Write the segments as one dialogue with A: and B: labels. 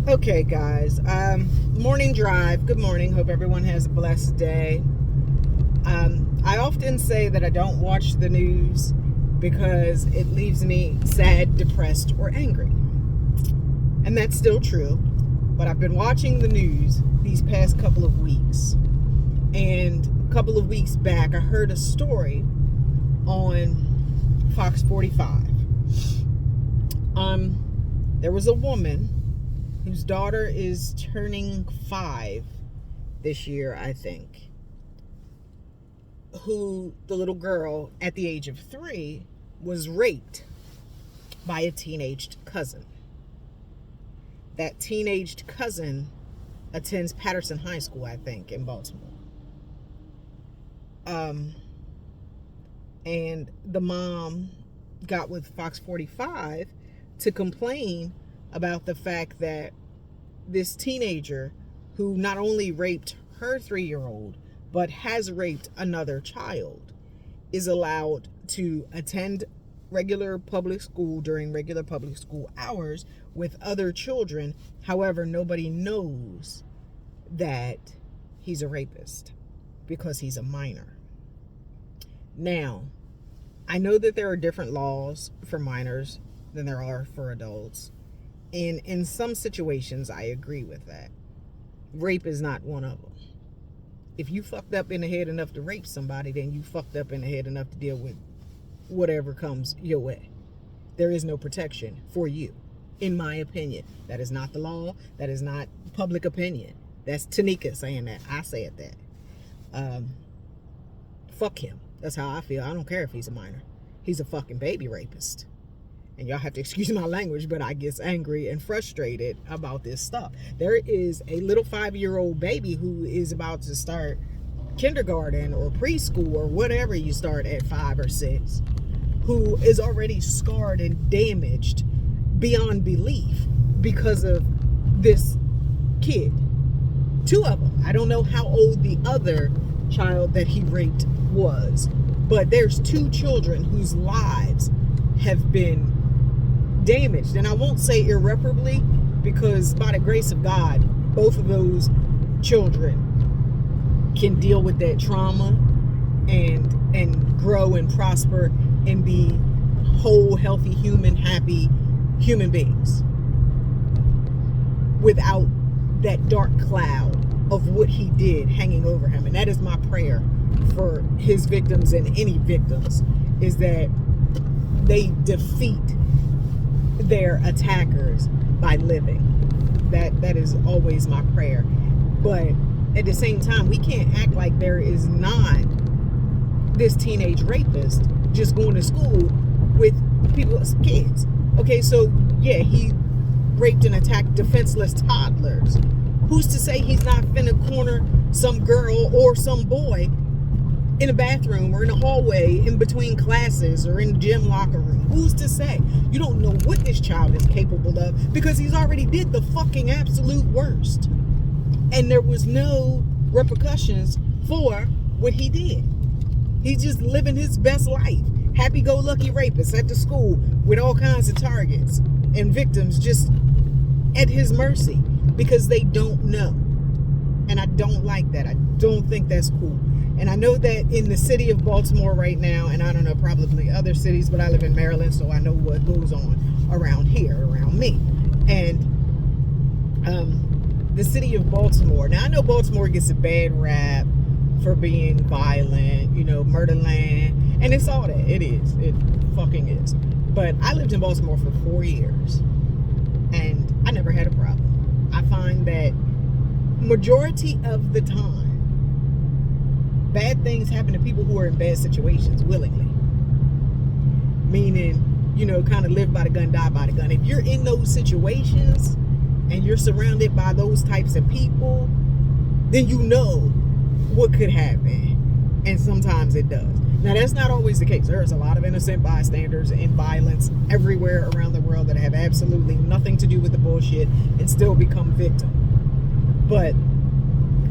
A: Okay, guys. Morning drive. Good morning. Hope everyone has a blessed day. I often say that I don't watch the news because it leaves me sad, depressed, or angry. And that's still true. But I've been watching the news these past couple of weeks. And a couple of weeks back, I heard a story on Fox 45. There was a woman whose daughter is turning 5 this year, I think, who, the little girl at the age of 3, was raped by a teenaged cousin. That teenaged cousin attends Patterson High School, I think, in Baltimore. And the mom got with Fox 45 to complain about the fact that this teenager, who not only raped her 3-year-old, but has raped another child, is allowed to attend regular public school during regular public school hours with other children. However, nobody knows that he's a rapist because he's a minor. Now, I know that there are different laws for minors than there are for adults. And in some situations, I agree with that. Rape is not one of them. If you fucked up in the head enough to rape somebody, then you fucked up in the head enough to deal with whatever comes your way. There is no protection for you, in my opinion. That is not the law. That is not public opinion. That's Tanika saying that. I said that. Fuck him. That's how I feel. I don't care if he's a minor. He's a fucking baby rapist. And y'all have to excuse my language, but I get angry and frustrated about this stuff. There is a little 5-year-old baby who is about to start kindergarten or preschool or whatever you start at 5 or 6, who is already scarred and damaged beyond belief because of this kid. 2 of them. I don't know how old the other child that he raped was, but there's 2 children whose lives have been damaged, and I won't say irreparably, because by the grace of God, both of those children can deal with that trauma and grow and prosper and be whole, healthy, happy human beings without that dark cloud of what he did hanging over him. And that is my prayer for his victims and any victims, is that they defeat their attackers by living. That is always my prayer. But at the same time, we can't act like there is not this teenage rapist just going to school with people's kids. Okay, so yeah, he raped and attacked defenseless toddlers. Who's to say he's not finna corner some girl or some boy in a bathroom or in a hallway in between classes or in the gym locker room? Who's to say? You don't know what this child is capable of, because he's already did the fucking absolute worst. And there was no repercussions for what he did. He's just living his best life. Happy-go-lucky rapist at the school with all kinds of targets and victims just at his mercy because they don't know. And I don't like that. I don't think that's cool. And I know that in the city of Baltimore right now, and I don't know, probably other cities, but I live in Maryland, so I know what goes on around here, around me. And the city of Baltimore, now I know Baltimore gets a bad rap for being violent, Murderland, and it's all that. It is. It fucking is. But I lived in Baltimore for 4 years, and I never had a problem. I find that majority of the time, bad things happen to people who are in bad situations willingly. Meaning, kind of live by the gun, die by the gun. If you're in those situations and you're surrounded by those types of people, then you know what could happen. And sometimes it does. Now, that's not always the case. There's a lot of innocent bystanders and violence everywhere around the world that have absolutely nothing to do with the bullshit and still become victim. But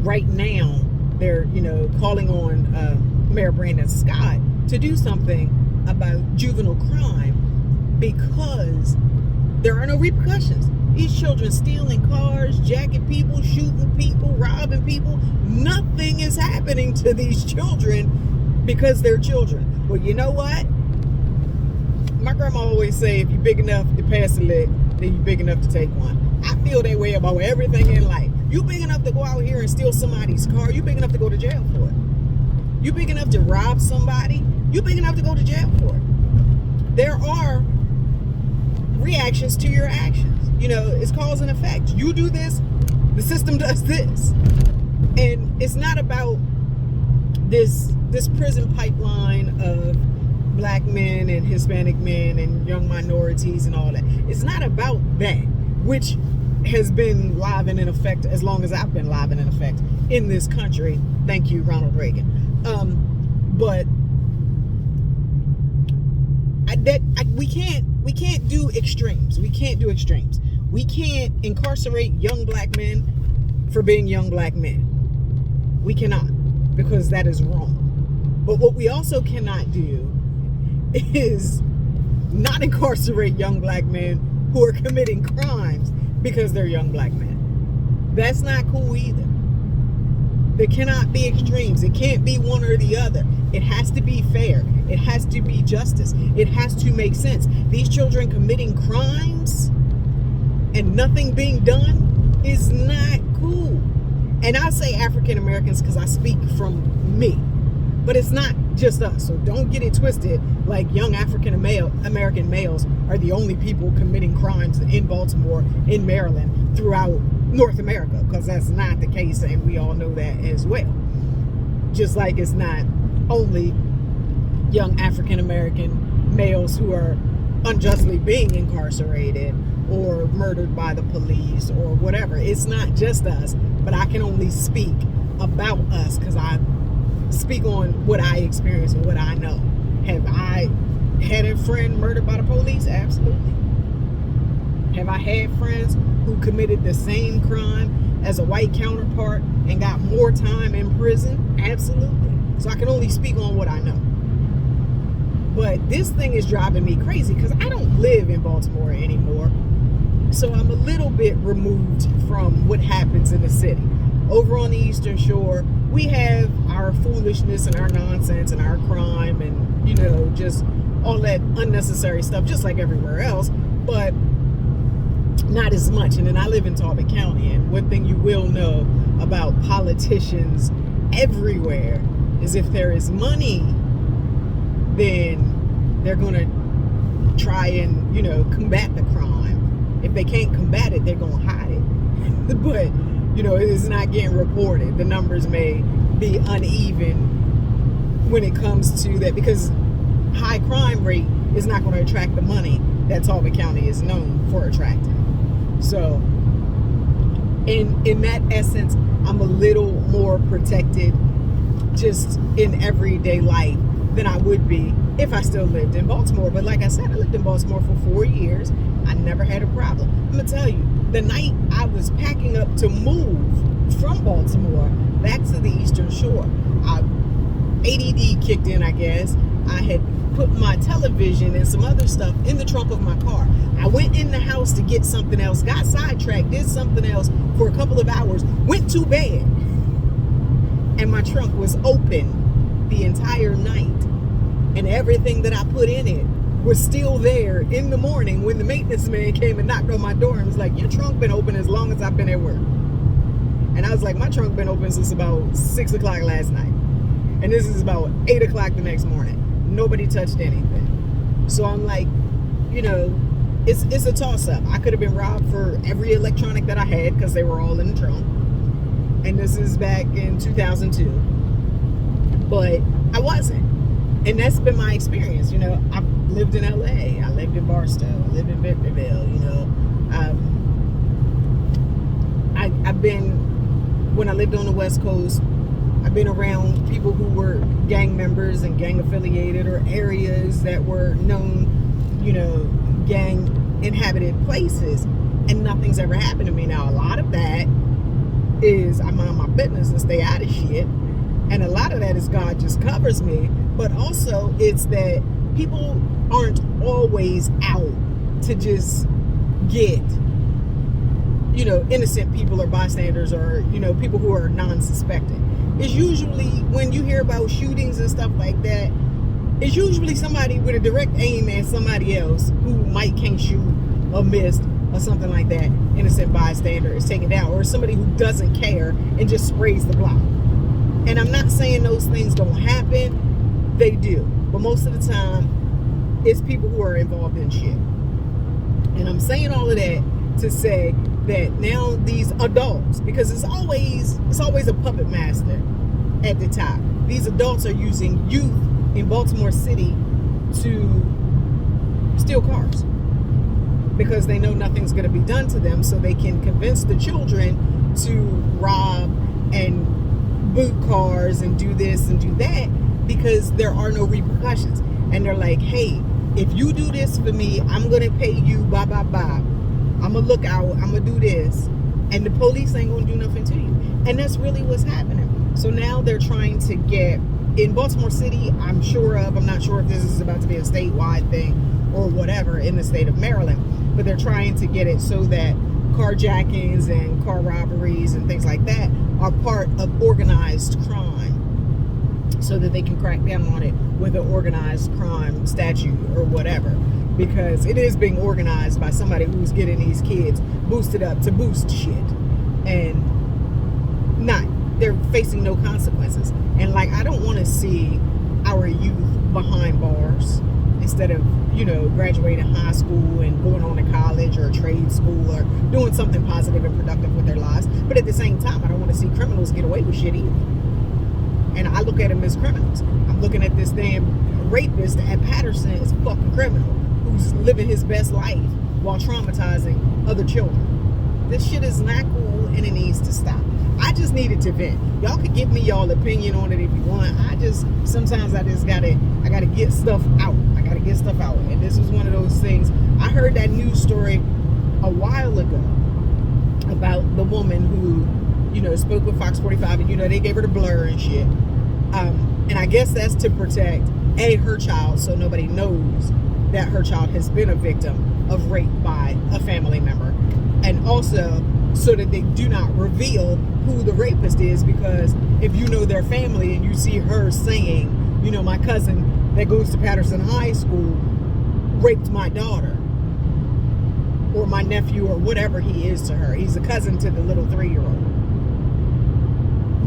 A: right now, they're, calling on Mayor Brandon Scott to do something about juvenile crime because there are no repercussions. These children stealing cars, jacking people, shooting people, robbing people. Nothing is happening to these children because they're children. Well, you know what? My grandma always say, if you're big enough to pass a lick, then you're big enough to take one. I feel that way about everything in life. You big enough to go out here and steal somebody's car, you big enough to go to jail for it. You big enough to rob somebody, you big enough to go to jail for it. There are reactions to your actions. You know, it's cause and effect. You do this, the system does this. And it's not about this prison pipeline of black men and Hispanic men and young minorities and all that. It's not about that, which has been live and in effect as long as I've been live and in effect in this country. Thank you, Ronald Reagan. But we can't do extremes. We can't do extremes. We can't incarcerate young black men for being young black men. We cannot, because that is wrong. But what we also cannot do is not incarcerate young black men who are committing crimes because they're young black men. That's not cool either. There cannot be extremes. It can't be one or the other. It has to be fair. It has to be justice. It has to make sense. These children committing crimes and nothing being done is not cool. And I say African Americans because I speak from me. But it's not just us. So don't get it twisted like young African American males are the only people committing crimes in Baltimore, in Maryland, throughout North America, because that's not the case, and we all know that as well. Just like it's not only young African American males who are unjustly being incarcerated or murdered by the police or whatever. It's not just us, but I can only speak about us because I speak on what I experience and what I know. Have I had a friend murdered by the police? Absolutely. Have I had friends who committed the same crime as a white counterpart and got more time in prison? Absolutely. So I can only speak on what I know. But this thing is driving me crazy because I don't live in Baltimore anymore. So I'm a little bit removed from what happens in the city. Over on the Eastern Shore, we have our foolishness and our nonsense and our crime and, you know, just all that unnecessary stuff, just like everywhere else, but not as much. And then I live in Talbot County, and one thing you will know about politicians everywhere is if there is money, then they're going to try and, you know, combat the crime. If they can't combat it, they're going to hide it. But you know, it's not getting reported. The numbers may be uneven when it comes to that because high crime rate is not going to attract the money that Talbot County is known for attracting. So, in that essence, I'm a little more protected just in everyday life than I would be if I still lived in Baltimore. But like I said, I lived in Baltimore for 4 years. I never had a problem. I'm going to tell you, the night I was packing up to move from Baltimore back to the Eastern Shore, ADD kicked in, I guess. I had put my television and some other stuff in the trunk of my car. I went in the house to get something else, got sidetracked, did something else for a couple of hours, went to bed, and my trunk was open the entire night. And everything that I put in it was still there in the morning when the maintenance man came and knocked on my door and was like, your trunk been open as long as I've been at work. And I was like, my trunk been open since about 6 o'clock last night. And this is about 8 o'clock the next morning. Nobody touched anything. So I'm like, you know, it's a toss-up. I could have been robbed for every electronic that I had because they were all in the trunk. And this is back in 2002. But I wasn't. And that's been my experience. You know, I've lived in LA. I lived in Barstow. I lived in Victorville. You know, I've been, when I lived on the West Coast, I've been around people who were gang members and gang affiliated, or areas that were known, you know, gang inhabited places, and nothing's ever happened to me. Now, a lot of that is I mind my business and stay out of shit. And a lot of that is God just covers me. But also it's that people aren't always out to just get innocent people or bystanders or, people who are non-suspecting. It's usually, when you hear about shootings and stuff like that, it's usually somebody with a direct aim at somebody else who might can't shoot or missed or something like that. Innocent bystander is taken down, or somebody who doesn't care and just sprays the block. And I'm not saying those things don't happen. They do. But most of the time, it's people who are involved in shit. And I'm saying all of that to say that now these adults, because it's always a puppet master at the top. These adults are using youth in Baltimore City to steal cars because they know nothing's going to be done to them, so they can convince the children to rob and boot cars and do this and do that because there are no repercussions. And they're like, hey, if you do this for me, I'm going to pay you blah, blah, blah. I'm going to look out. I'm going to do this. And the police ain't going to do nothing to you. And that's really what's happening. So now they're trying to get, in Baltimore City, I'm not sure if this is about to be a statewide thing or whatever in the state of Maryland, but they're trying to get it so that carjackings and car robberies and things like that are part of organized crime, so that they can crack down on it with an organized crime statute or whatever, because it is being organized by somebody who's getting these kids boosted up to boost shit, and they're facing no consequences. And I don't want to see our youth behind bars instead of graduating high school and going on to college or trade school or doing something positive and productive with their lives. But at the same time, I don't want to see criminals get away with shit either. And I look at them as criminals. I'm looking at this damn rapist at Patterson as a fucking criminal who's living his best life while traumatizing other children. This shit is not cool and it needs to stop. I just needed to vent. Y'all could give me y'all opinion on it if you want. Sometimes I gotta get stuff out. I gotta get stuff out. And this was one of those things. I heard that news story a while ago about the woman who, spoke with Fox 45 and, they gave her the blur and shit. And I guess that's to protect, her child, so nobody knows that her child has been a victim of rape by a family member. And also so that they do not reveal who the rapist is, because if you know their family and you see her saying, my cousin that goes to Patterson High School raped my daughter or my nephew or whatever he is to her, he's a cousin to the little 3-year-old,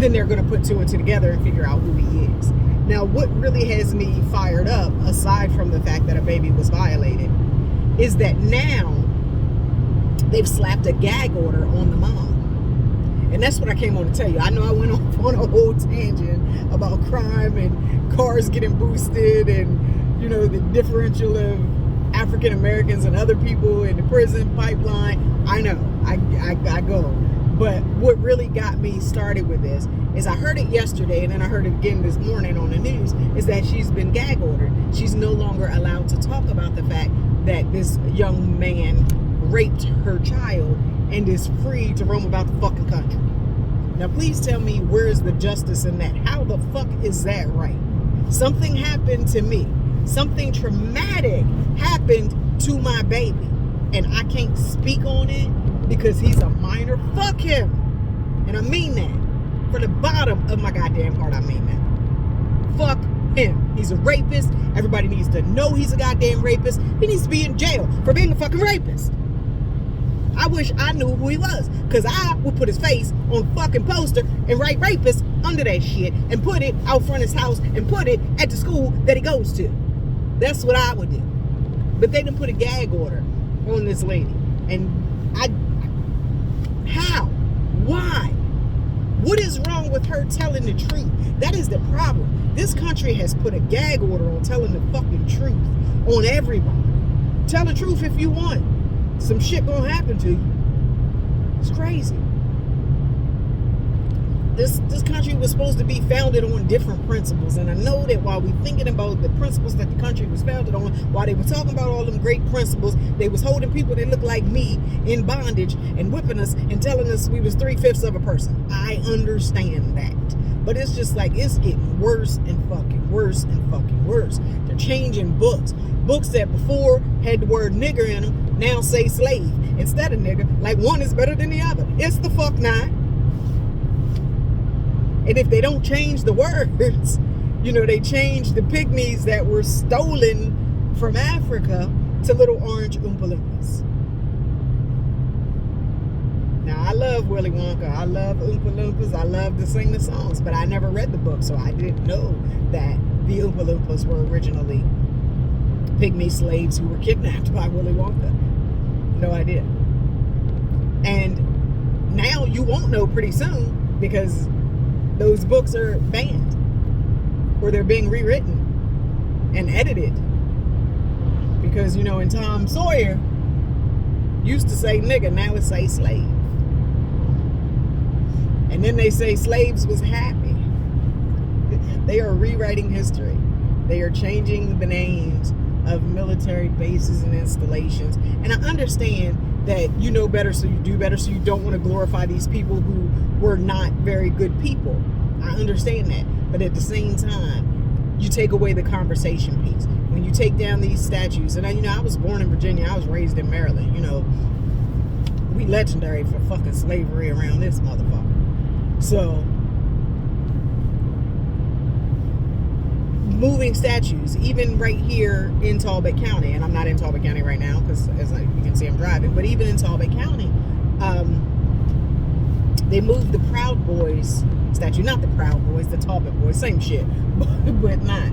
A: then they're going to put two and two together and figure out who he is. Now, what really has me fired up, aside from the fact that a baby was violated, is that now they've slapped a gag order on the mom. And that's what I came on to tell you. I know I went off on a whole tangent about crime and cars getting boosted and, the differential of African Americans and other people in the prison pipeline. I know, I go. But what really got me started with this is I heard it yesterday and then I heard it again this morning on the news, is that she's been gag ordered. She's no longer allowed to talk about the fact that this young man raped her child and is free to roam about the fucking country. Now, please tell me, where's the justice in that? How the fuck is that right? Something happened to me. Something traumatic happened to my baby. And I can't speak on it because he's a minor. Fuck him. And I mean that. For the bottom of my goddamn heart, I mean that. Fuck him. He's a rapist. Everybody needs to know he's a goddamn rapist. He needs to be in jail for being a fucking rapist. I wish I knew who he was, because I would put his face on a fucking poster and write rapist under that shit and put it out front of his house and put it at the school that he goes to. That's what I would do. But they didn't put a gag order on this lady. And how? Why? What is wrong with her telling the truth? That is the problem. This country has put a gag order on telling the fucking truth on everybody. Tell the truth if you want. Some shit gonna happen to you. It's crazy. This country was supposed to be founded on different principles, and I know that while we're thinking about the principles that the country was founded on, while they were talking about all them great principles, they was holding people that look like me in bondage and whipping us and telling us we was 3/5 of a person. I understand that, but it's just it's getting worse and fucking worse and fucking worse. They're changing books that before had the word nigger in them. now say slave instead of nigga. Like one is better than the other. It's the fuck not. And if they don't change the words, you know, they change the pygmies that were stolen from Africa to little orange Oompa Loompas. Now, I love Willy Wonka. I love Oompa Loompas. I love to sing the songs, but I never read the book, so I didn't know that the Oompa Loompas were originally pygmy slaves who were kidnapped by Willy Wonka. No idea. And now you won't know pretty soon because those books are banned or they're being rewritten and edited. Because, you know, in Tom Sawyer, used to say nigga, now it say slave. And then they say slaves was happy. They are rewriting history. They are changing the names of military bases and installations. And I understand that you know better, so you do better, so you don't want to glorify these people who were not very good people. I understand that. But at the same time, you take away the conversation piece. When you take down these statues, and I was born in Virginia, I was raised in Maryland, you know, we legendary for fucking slavery around this motherfucker. So, moving statues, even right here in Talbot County, and I'm not in Talbot County right now because as you can see I'm driving, but even in Talbot County, they moved the Proud Boys statue, not the Proud Boys, the Talbot Boys, same shit, but not,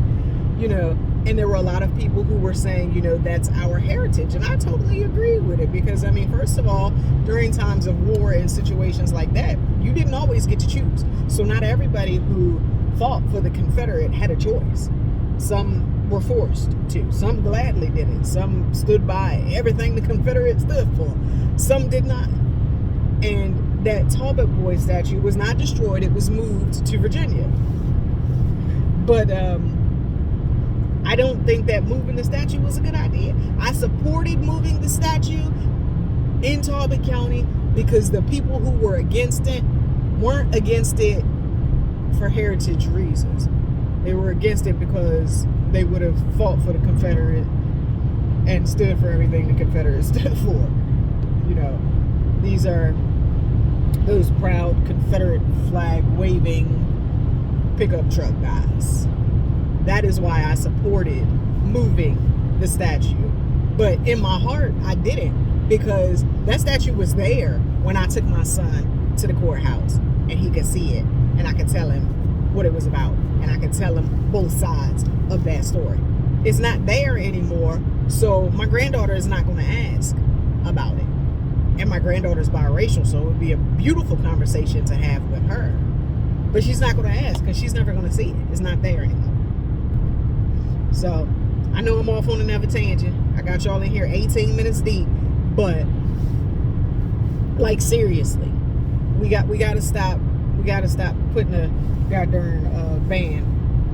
A: you know. And there were a lot of people who were saying, you know, that's our heritage. And I totally agree with it because, I mean, first of all, during times of war and situations like that, you didn't always get to choose. So not everybody who fought for the Confederate had a choice. Some were forced to. Some gladly did it. Some stood by everything the Confederates stood for. Some did not. And that Talbot Boy statue was not destroyed. It was moved to Virginia. But, I don't think that moving the statue was a good idea. I supported moving the statue in Talbot County because the people who were against it weren't against it for heritage reasons. They were against it because they would have fought for the Confederate and stood for everything the Confederates stood for. You know, these are those proud Confederate flag waving pickup truck guys. That is why I supported moving the statue. But in my heart, I didn't, because that statue was there when I took my son to the courthouse and he could see it and I could tell him what it was about and I could tell him both sides of that story. It's not there anymore, so my granddaughter is not going to ask about it. And my granddaughter's biracial, so it would be a beautiful conversation to have with her. But she's not going to ask because she's never going to see it. It's not there anymore. So, I know I'm off on another tangent. I got y'all in here 18 minutes deep, but like seriously, we got to stop. We got to stop putting a goddamn ban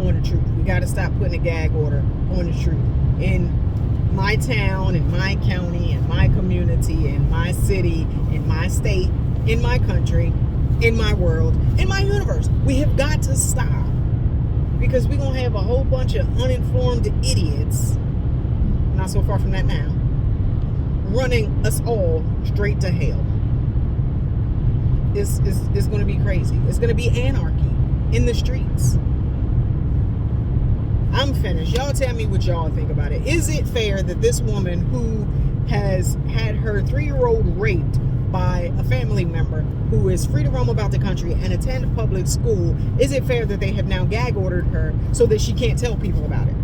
A: on the truth. We got to stop putting a gag order on the truth. In my town, in my county, in my community, in my city, in my state, in my country, in my world, in my universe, we have got to stop. Because we're going to have a whole bunch of uninformed idiots, not so far from that now, running us all straight to hell. It's going to be crazy. It's going to be anarchy in the streets. I'm finished. Y'all tell me what y'all think about it. Is it fair that this woman who has had her 3-year-old raped by a family member who is free to roam about the country and attend public school, is it fair that they have now gag ordered her so that she can't tell people about it?